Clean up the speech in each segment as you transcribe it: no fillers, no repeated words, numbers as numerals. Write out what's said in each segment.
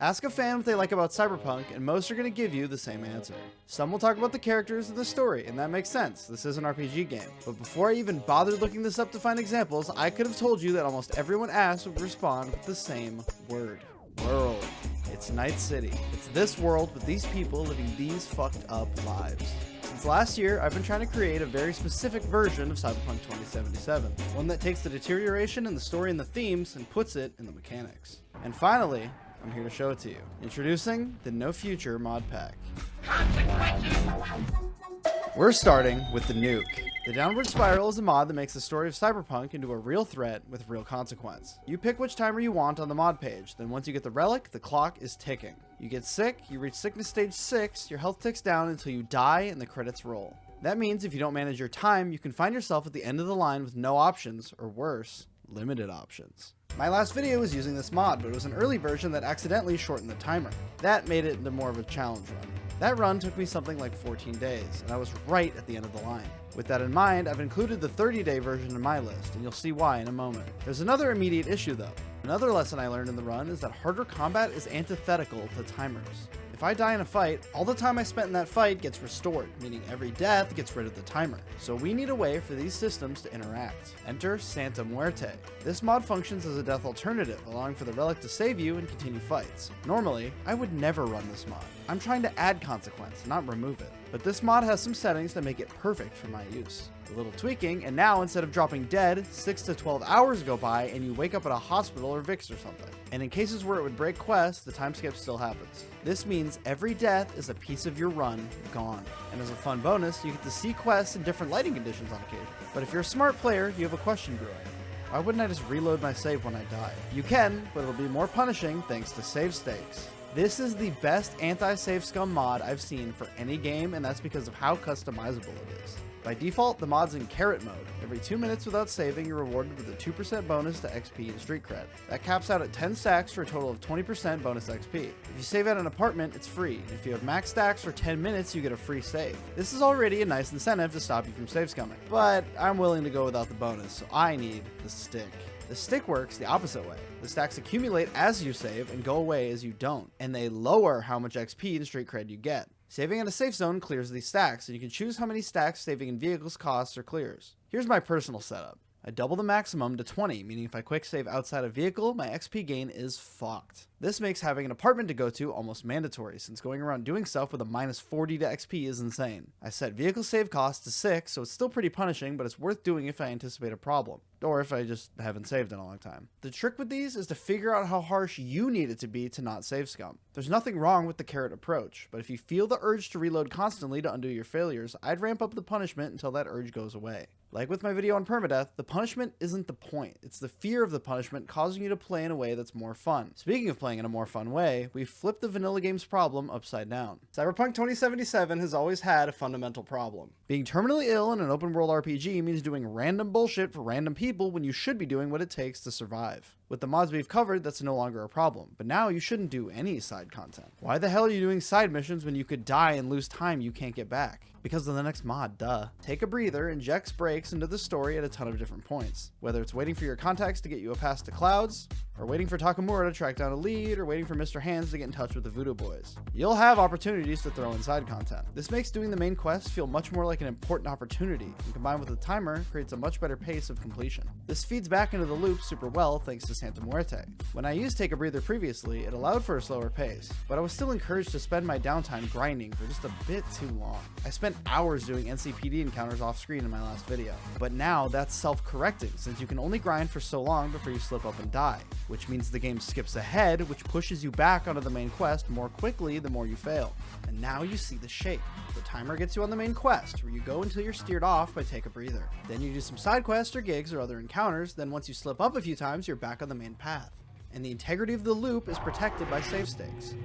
Ask a fan what they like about Cyberpunk, and most are going to give you the same answer. Some will talk about the characters and the story, and that makes sense. This is an RPG game. But before I even bothered looking this up to find examples, I could have told you that almost everyone asked would respond with the same word. World. It's Night City. It's this world with these people living these fucked up lives. Since last year, I've been trying to create a very specific version of Cyberpunk 2077. One that takes the deterioration in the story and the themes and puts it in the mechanics. And finally, I'm here to show it to you. Introducing the No Future mod pack. We're starting with the nuke. The Downward Spiral is a mod that makes the story of Cyberpunk into a real threat with real consequence. You pick which timer you want on the mod page, then once you get the relic, the clock is ticking. You get sick, you reach sickness stage 6, your health ticks down until you die and the credits roll. That means if you don't manage your time, you can find yourself at the end of the line with no options, or worse, limited options. My last video was using this mod, but it was an early version that accidentally shortened the timer. That made it into more of a challenge run. That run took me something like 14 days, and I was right at the end of the line. With that in mind, I've included the 30-day version in my list, and you'll see why in a moment. There's another immediate issue though. Another lesson I learned in the run is that harder combat is antithetical to timers. If I die in a fight, all the time I spent in that fight gets restored, meaning every death gets rid of the timer. So we need a way for these systems to interact. Enter Santa Muerte. This mod functions as a death alternative, allowing for the relic to save you and continue fights. Normally, I would never run this mod. I'm trying to add consequence, not remove it. But this mod has some settings that make it perfect for my use. A little tweaking, and now instead of dropping dead, 6 to 12 hours go by and you wake up at a hospital or VIX or something. And in cases where it would break quests, the time skip still happens. This means every death is a piece of your run gone. And as a fun bonus, you get to see quests in different lighting conditions on occasion. But if you're a smart player, you have a question brewing. Why wouldn't I just reload my save when I die? You can, but it'll be more punishing thanks to save stakes. This is the best anti-save scum mod I've seen for any game, and that's because of how customizable it is. By default, the mod's in carrot mode. Every 2 minutes without saving, you're rewarded with a 2% bonus to XP and street cred. That caps out at 10 stacks for a total of 20% bonus XP. If you save at an apartment, it's free. If you have max stacks for 10 minutes, you get a free save. This is already a nice incentive to stop you from save scumming. But I'm willing to go without the bonus, so I need the stick. The stick works the opposite way. The stacks accumulate as you save and go away as you don't, and they lower how much XP and street cred you get. Saving at a safe zone clears these stacks, and you can choose how many stacks saving in vehicles costs or clears. Here's my personal setup. I double the maximum to 20, meaning if I quick save outside a vehicle, my XP gain is fucked. This makes having an apartment to go to almost mandatory, since going around doing stuff with a minus 40 to XP is insane. I set vehicle save cost to 6, so it's still pretty punishing, but it's worth doing if I anticipate a problem. Or if I just haven't saved in a long time. The trick with these is to figure out how harsh you need it to be to not save scum. There's nothing wrong with the carrot approach, but if you feel the urge to reload constantly to undo your failures, I'd ramp up the punishment until that urge goes away. Like with my video on permadeath, the punishment isn't the point. It's the fear of the punishment causing you to play in a way that's more fun. Speaking of playing in a more fun way, we've flipped the vanilla game's problem upside down. Cyberpunk 2077 has always had a fundamental problem. Being terminally ill in an open world RPG means doing random bullshit for random people when you should be doing what it takes to survive. With the mods we've covered, that's no longer a problem, but now you shouldn't do any side content. Why the hell are you doing side missions when you could die and lose time you can't get back? Because of the next mod, duh. Take a breather, injects breaks into the story at a ton of different points. Whether it's waiting for your contacts to get you a pass to clouds, or waiting for Takamura to track down a lead, or waiting for Mr. Hands to get in touch with the Voodoo Boys. You'll have opportunities to throw in side content. This makes doing the main quest feel much more like an important opportunity, and combined with a timer, creates a much better pace of completion. This feeds back into the loop super well thanks to Santa Muerte. When I used Take a Breather previously, it allowed for a slower pace, but I was still encouraged to spend my downtime grinding for just a bit too long. I spent hours doing NCPD encounters off screen in my last video, but now that's self-correcting since you can only grind for so long before you slip up and die, which means the game skips ahead, which pushes you back onto the main quest more quickly the more you fail. And now you see the shape. The timer gets you on the main quest, where you go until you're steered off by Take a Breather. Then you do some side quests or gigs or other encounters, then once you slip up a few times, you're back on the main path. And the integrity of the loop is protected by save stakes.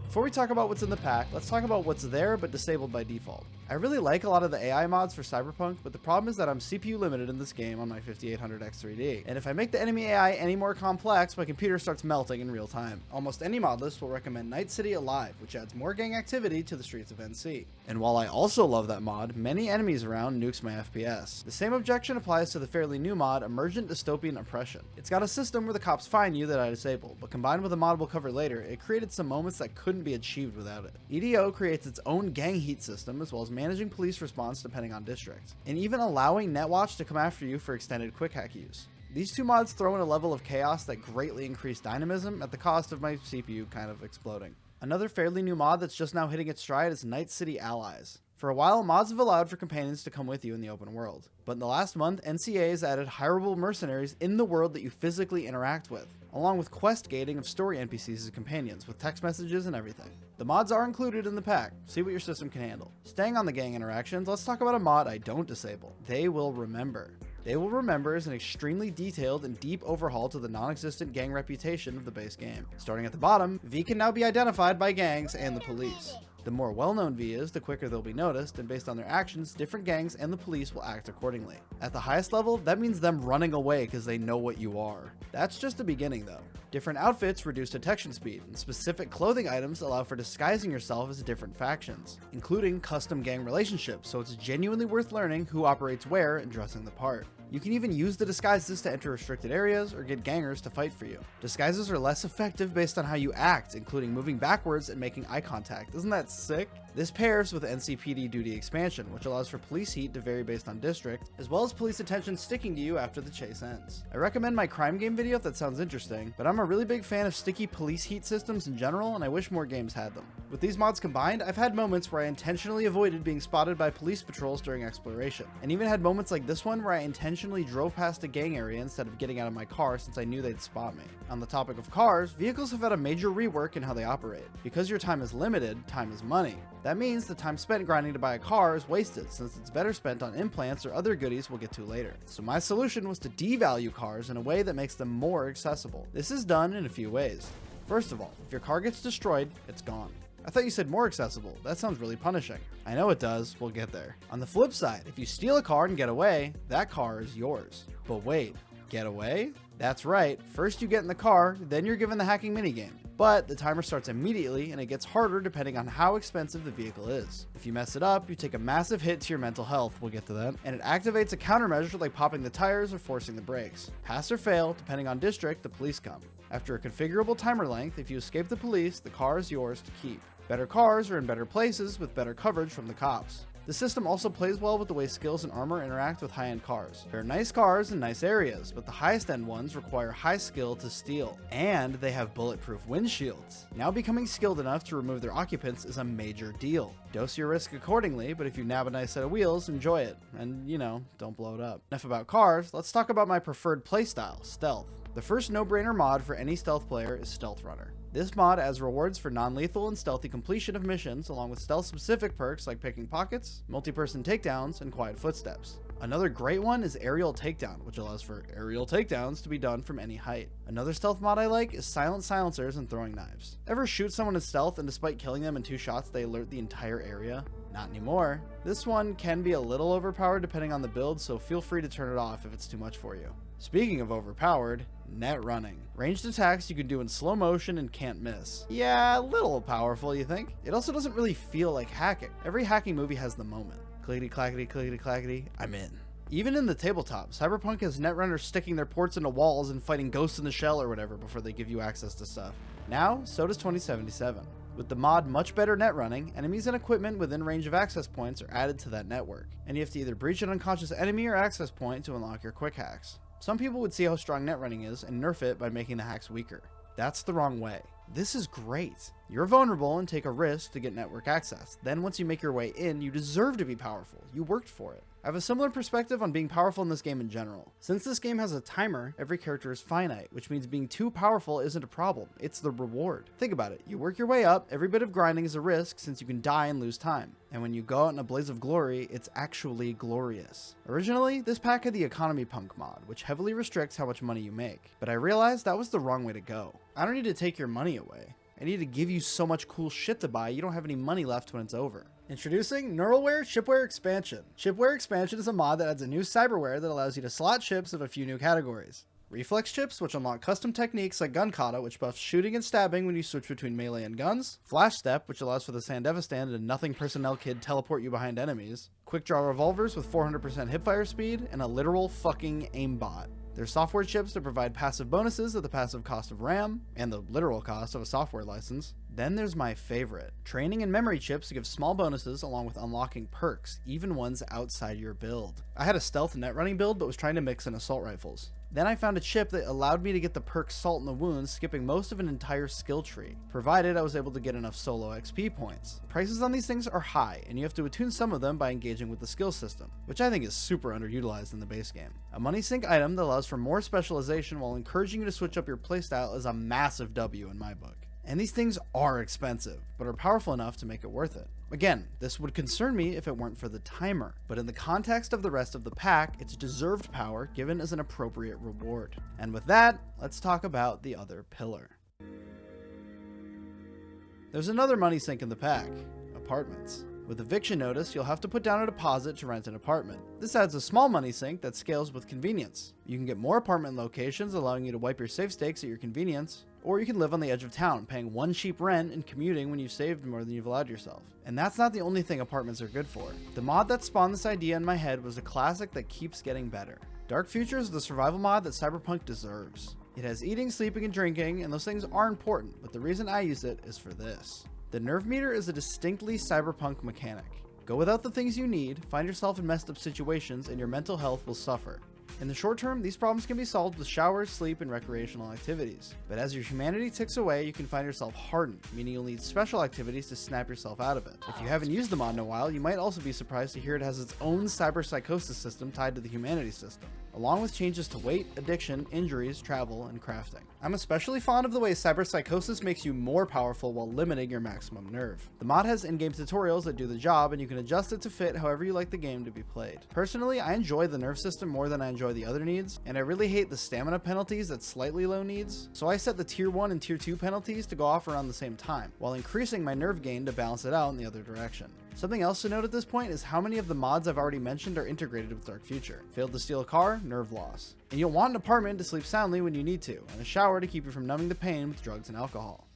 Before we talk about what's in the pack, let's talk about what's there but disabled by default. I really like a lot of the AI mods for Cyberpunk, but the problem is that I'm CPU limited in this game on my 5800 X3D, and if I make the enemy AI any more complex, my computer starts melting in real time. Almost any mod list will recommend Night City Alive, which adds more gang activity to the streets of NC. And while I also love that mod, many enemies around nukes my FPS. The same objection applies to the fairly new mod Emergent Dystopian Oppression. It's got a system where the cops find you that I disable, but combined with a mod we'll cover later, it created some moments that couldn't be achieved without it. EDO creates its own gang heat system, as well as managing police response depending on district, and even allowing Netwatch to come after you for extended quick hack use. These two mods throw in a level of chaos that greatly increased dynamism at the cost of my CPU kind of exploding. Another fairly new mod that's just now hitting its stride is Night City Allies. For a while, mods have allowed for companions to come with you in the open world, but in the last month, NCA has added hireable mercenaries in the world that you physically interact with, along with quest gating of story NPCs as companions with text messages and everything. The mods are included in the pack, see what your system can handle. Staying on the gang interactions, let's talk about a mod I don't disable. They Will Remember. They Will Remember is an extremely detailed and deep overhaul to the non-existent gang reputation of the base game. Starting at the bottom, V can now be identified by gangs and the police. The more well-known V is, the quicker they'll be noticed, and based on their actions, different gangs and the police will act accordingly. At the highest level, that means them running away because they know what you are. That's just the beginning though. Different outfits reduce detection speed, and specific clothing items allow for disguising yourself as different factions, including custom gang relationships, so it's genuinely worth learning who operates where and dressing the part. You can even use the disguises to enter restricted areas or get gangers to fight for you. Disguises are less effective based on how you act, including moving backwards and making eye contact. Isn't that sick? This pairs with NCPD duty expansion, which allows for police heat to vary based on district, as well as police attention sticking to you after the chase ends. I recommend my crime game video if that sounds interesting, but I'm a really big fan of sticky police heat systems in general, and I wish more games had them. With these mods combined, I've had moments where I intentionally avoided being spotted by police patrols during exploration, and even had moments like this one where I intentionally drove past a gang area instead of getting out of my car since I knew they'd spot me. On the topic of cars, vehicles have had a major rework in how they operate. Because your time is limited, time is money. That means the time spent grinding to buy a car is wasted, since it's better spent on implants or other goodies we'll get to later. So my solution was to devalue cars in a way that makes them more accessible. This is done in a few ways. First of all, if your car gets destroyed, it's gone. I thought you said more accessible. That sounds really punishing. I know it does, we'll get there. On the flip side, if you steal a car and get away, that car is yours. But wait, get away? That's right, first you get in the car, then you're given the hacking minigame. But the timer starts immediately and it gets harder depending on how expensive the vehicle is. If you mess it up, you take a massive hit to your mental health, we'll get to that, and it activates a countermeasure like popping the tires or forcing the brakes. Pass or fail, depending on district, the police come. After a configurable timer length, if you escape the police, the car is yours to keep. Better cars are in better places with better coverage from the cops. The system also plays well with the way skills and armor interact with high-end cars. There are nice cars in nice areas, but the highest end ones require high skill to steal. And they have bulletproof windshields. Now becoming skilled enough to remove their occupants is a major deal. Dose your risk accordingly, but if you nab a nice set of wheels, enjoy it. And, you know, don't blow it up. Enough about cars, let's talk about my preferred playstyle, stealth. The first no-brainer mod for any stealth player is Stealth Runner. This mod adds rewards for non-lethal and stealthy completion of missions, along with stealth-specific perks like picking pockets, multi-person takedowns, and quiet footsteps. Another great one is Aerial Takedown, which allows for aerial takedowns to be done from any height. Another stealth mod I like is Silent Silencers and Throwing Knives. Ever shoot someone in stealth and despite killing them in 2 shots, they alert the entire area? Not anymore. This one can be a little overpowered depending on the build, so feel free to turn it off if it's too much for you. Speaking of overpowered, net running. Ranged attacks you can do in slow motion and can't miss. Yeah, a little powerful, you think? It also doesn't really feel like hacking. Every hacking movie has the moment. Clickety clackety clickety clackety, I'm in. Even in the tabletop, Cyberpunk has netrunners sticking their ports into walls and fighting ghosts in the shell or whatever before they give you access to stuff. Now, so does 2077. With the mod Much Better Net Running, enemies and equipment within range of access points are added to that network, and you have to either breach an unconscious enemy or access point to unlock your quick hacks. Some people would see how strong net running is and nerf it by making the hacks weaker. That's the wrong way. This is great. You're vulnerable and take a risk to get network access. Then once you make your way in, you deserve to be powerful. You worked for it. I have a similar perspective on being powerful in this game in general. Since this game has a timer, every character is finite, which means being too powerful isn't a problem. It's the reward. Think about it. You work your way up, every bit of grinding is a risk since you can die and lose time. And when you go out in a blaze of glory, it's actually glorious. Originally, this pack had the Economy Punk mod, which heavily restricts how much money you make. But I realized that was the wrong way to go. I don't need to take your money away. I need to give you so much cool shit to buy, you don't have any money left when it's over. Introducing Neuralware Shipware Expansion. Shipware Expansion is a mod that adds a new cyberware that allows you to slot ships of a few new categories. Reflex chips, which unlock custom techniques like gun kata, which buffs shooting and stabbing when you switch between melee and guns. Flash step, which allows for the Sandevistan and nothing personnel kid teleport you behind enemies. Quick draw revolvers with 400% hipfire speed, and a literal fucking aimbot. There's software chips that provide passive bonuses at the passive cost of RAM, and the literal cost of a software license. Then there's my favorite, training and memory chips to give small bonuses along with unlocking perks, even ones outside your build. I had a stealth net running build but was trying to mix in assault rifles. Then I found a chip that allowed me to get the perk Salt in the Wound, skipping most of an entire skill tree, provided I was able to get enough solo XP points. Prices on these things are high, and you have to attune some of them by engaging with the skill system, which I think is super underutilized in the base game. A money sink item that allows for more specialization while encouraging you to switch up your playstyle is a massive W in my book. And these things are expensive, but are powerful enough to make it worth it. Again, this would concern me if it weren't for the timer, but in the context of the rest of the pack, it's deserved power given as an appropriate reward. And with that, let's talk about the other pillar. There's another money sink in the pack, apartments. With eviction notice, you'll have to put down a deposit to rent an apartment. This adds a small money sink that scales with convenience. You can get more apartment locations, allowing you to wipe your save stakes at your convenience, or you can live on the edge of town, paying one cheap rent and commuting when you've saved more than you've allowed yourself. And that's not the only thing apartments are good for. The mod that spawned this idea in my head was a classic that keeps getting better. Dark Futures is the survival mod that Cyberpunk deserves. It has eating, sleeping, and drinking, and those things are important, but the reason I use it is for this. The nerve meter is a distinctly Cyberpunk mechanic. Go without the things you need, find yourself in messed up situations, and your mental health will suffer. In the short term, these problems can be solved with showers, sleep, and recreational activities. But as your humanity ticks away, you can find yourself hardened, meaning you'll need special activities to snap yourself out of it. If you haven't used the mod in a while, you might also be surprised to hear it has its own cyberpsychosis system tied to the humanity system, along with changes to weight, addiction, injuries, travel, and crafting. I'm especially fond of the way cyberpsychosis makes you more powerful while limiting your maximum nerve. The mod has in-game tutorials that do the job, and you can adjust it to fit however you like the game to be played. Personally, I enjoy the nerve system more than I enjoy the other needs, and I really hate the stamina penalties that slightly low needs, so I set the tier 1 and tier 2 penalties to go off around the same time, while increasing my nerve gain to balance it out in the other direction. Something else to note at this point is how many of the mods I've already mentioned are integrated with Dark Future. Failed to steal a car, nerve loss. And you'll want an apartment to sleep soundly when you need to, and a shower to keep you from numbing the pain with drugs and alcohol.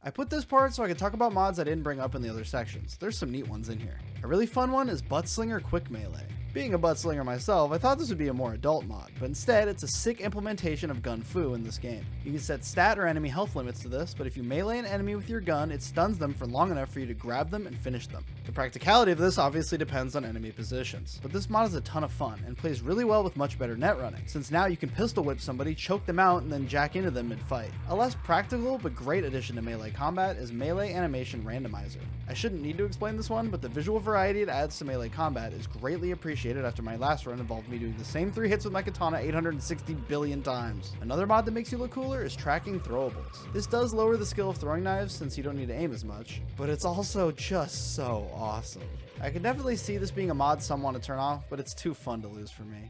I put this part so I could talk about mods I didn't bring up in the other sections. There's some neat ones in here. A really fun one is Buttslinger Quick Melee. Being a buttslinger myself, I thought this would be a more adult mod, but instead it's a sick implementation of gun fu in this game. You can set stat or enemy health limits to this, but if you melee an enemy with your gun, it stuns them for long enough for you to grab them and finish them. The practicality of this obviously depends on enemy positions, but this mod is a ton of fun and plays really well with much better net running, since now you can pistol whip somebody, choke them out, and then jack into them mid-fight. A less practical but great addition to melee combat is Melee Animation Randomizer. I shouldn't need to explain this one, but the visual variety it adds to melee combat is greatly appreciated after my last run involved me doing the same 3 hits with my katana 860 billion times. Another mod that makes you look cooler is Tracking Throwables. This does lower the skill of throwing knives since you don't need to aim as much, but it's also just so awesome. I can definitely see this being a mod some want to turn off, but it's too fun to lose for me.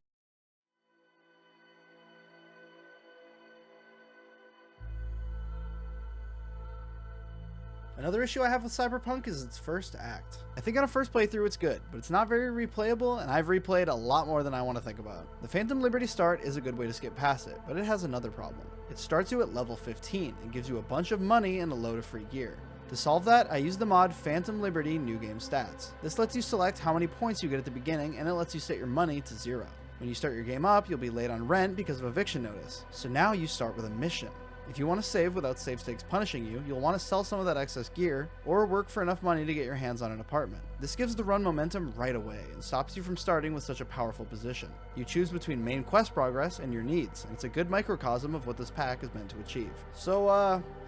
Another issue I have with Cyberpunk is its first act. I think on a first playthrough it's good, but it's not very replayable, and I've replayed a lot more than I want to think about. The Phantom Liberty start is a good way to skip past it, but it has another problem. It starts you at level 15 and gives you a bunch of money and a load of free gear. To solve that, I use the mod Phantom Liberty New Game Stats. This lets you select how many points you get at the beginning, and it lets you set your money to 0. When you start your game up, you'll be late on rent because of eviction notice, so now you start with a mission. If you want to save without save stakes punishing you, you'll want to sell some of that excess gear, or work for enough money to get your hands on an apartment. This gives the run momentum right away, and stops you from starting with such a powerful position. You choose between main quest progress and your needs, and it's a good microcosm of what this pack is meant to achieve. So,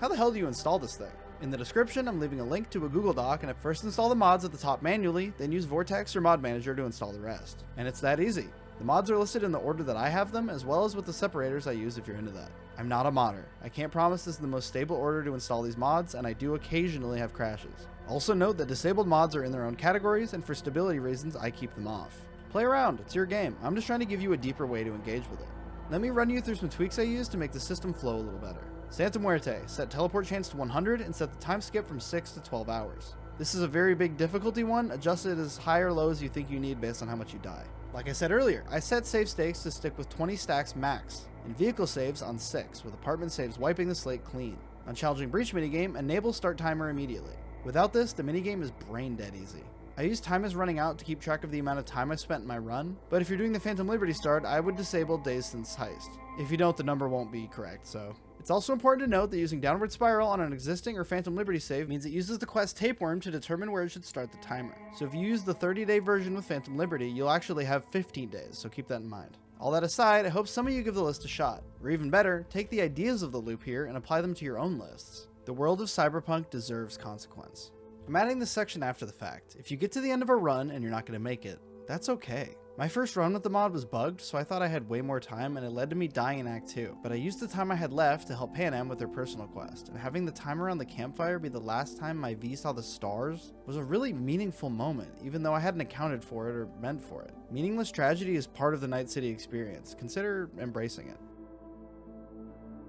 how the hell do you install this thing? In the description, I'm leaving a link to a Google Doc, and I first install the mods at the top manually, then use Vortex or Mod Manager to install the rest. And it's that easy. The mods are listed in the order that I have them, as well as with the separators I use if you're into that. I'm not a modder. I can't promise this is the most stable order to install these mods, and I do occasionally have crashes. Also note that disabled mods are in their own categories, and for stability reasons, I keep them off. Play around, it's your game. I'm just trying to give you a deeper way to engage with it. Let me run you through some tweaks I used to make the system flow a little better. Santa Muerte, set teleport chance to 100 and set the time skip from 6 to 12 hours. This is a very big difficulty one, adjust it as high or low as you think you need based on how much you die. Like I said earlier, I set save stakes to stick with 20 stacks max, and vehicle saves on 6, with apartment saves wiping the slate clean. On challenging breach minigame, enable start timer immediately. Without this, the minigame is brain dead easy. I use time as running out to keep track of the amount of time I've spent in my run, but if you're doing the Phantom Liberty start, I would disable days since heist. If you don't, the number won't be correct, so. It's also important to note that using Downward Spiral on an existing or Phantom Liberty save means it uses the quest Tapeworm to determine where it should start the timer. So if you use the 30-day version with Phantom Liberty, you'll actually have 15 days, so keep that in mind. All that aside, I hope some of you give the list a shot. Or even better, take the ideas of the loop here and apply them to your own lists. The world of Cyberpunk deserves consequence. I'm adding this section after the fact. If you get to the end of a run and you're not going to make it, that's okay. My first run with the mod was bugged, so I thought I had way more time and it led to me dying in Act 2. But I used the time I had left to help Pan Am with their personal quest, and having the timer on the campfire be the last time my V saw the stars was a really meaningful moment, even though I hadn't accounted for it or meant for it. Meaningless tragedy is part of the Night City experience. Consider embracing it.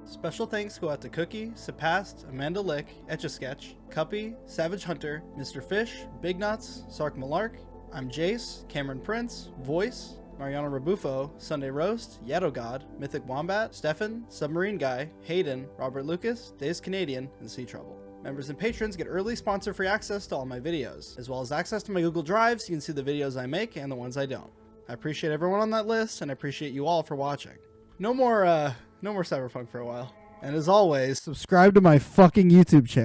Special thanks go out to Cookie, Sepast, Amanda Lick, Etch-a-Sketch, Cuppy, Savage Hunter, Mr. Fish, Big Nuts, Sark Malark, I'm Jace, Cameron Prince, Voice, Mariano Rebufo, Sunday Roast, Yadogod, Mythic Wombat, Stefan, Submarine Guy, Hayden, Robert Lucas, Days Canadian, and Sea Trouble. Members and patrons get early sponsor-free access to all my videos, as well as access to my Google Drive so you can see the videos I make and the ones I don't. I appreciate everyone on that list, and I appreciate you all for watching. No more Cyberpunk for a while. And as always, subscribe to my fucking YouTube channel.